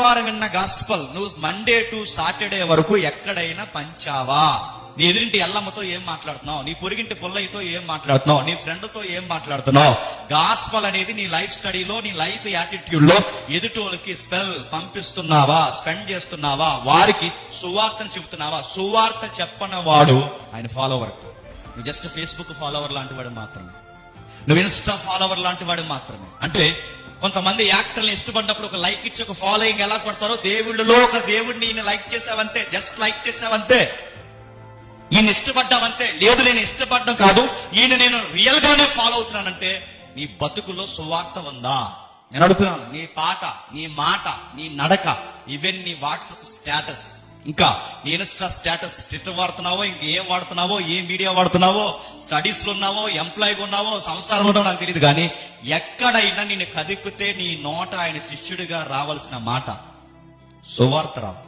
ఆదివారం విన్న గాస్పల్ నువ్వు మండే టు సాటర్డే వరకు ఎక్కడైనా పంచావా? నీ ఎదురింటి ఎల్లమ్మతో ఏం మాట్లాడుతున్నావు? నీ పొరిగింటి పుల్లయ్యతో ఏం మాట్లాడుతున్నావు? నీ ఫ్రెండ్తో ఏం మాట్లాడుతున్నావు? గాస్పల్ అనేది నీ లైఫ్ స్టడీలో, నీ లైఫ్ యాటిట్యూడ్ లో ఎదుటోళ్ళకి స్పెల్ పంపిస్తున్నావా? స్పెండ్ చేస్తున్నావా? వారికి సువార్తను చెబుతున్నావా? సువార్త చెప్పనవాడు ఆయన ఫాలోవర్. నువ్వు జస్ట్ ఫేస్బుక్ ఫాలోవర్ లాంటి వాడు మాత్రమే, నువ్వు ఇన్స్టా ఫాలోవర్ లాంటి వాడు మాత్రమే. అంటే కొంతమంది యాక్టర్ని ఇష్టపడినప్పుడు ఒక లైక్ ఇచ్చి ఒక ఫాలోయింగ్ ఎలా కొడతారో, దేవుళ్ళలో ఒక దేవుడిని ఈయన లైక్ చేసావంతే, జస్ట్ లైక్ చేసావంతే, ఈయన ఇష్టపడ్డావంతే. లేదు నేను ఇష్టపడ్డం కాదు, ఈయన నేను రియల్ గానే ఫాలో అవుతున్నానంటే నీ బతుకులో సువార్త ఉందా? నేను అడుగుతున్నాను. నీ పాట, నీ మాట, నీ నడక, ఈవెన్ నీ వాట్సాప్ స్టేటస్, ఇంకా నీ ఇన్స్టా స్టేటస్, ట్విట్టర్ వాడుతున్నావో, ఇంకేం వాడుతున్నావో, ఏ మీడియా వాడుతున్నావో, స్టడీస్ లో ఉన్నావో, ఎంప్లాయీగా ఉన్నావో, సంసారంలో ఉన్నావో నాకు తెలియదు, కానీ ఎక్కడైనా నిన్ను కదిపితే నీ నోట ఆయన శిష్యుడిగా రావాల్సిన మాట సువార్త రావు.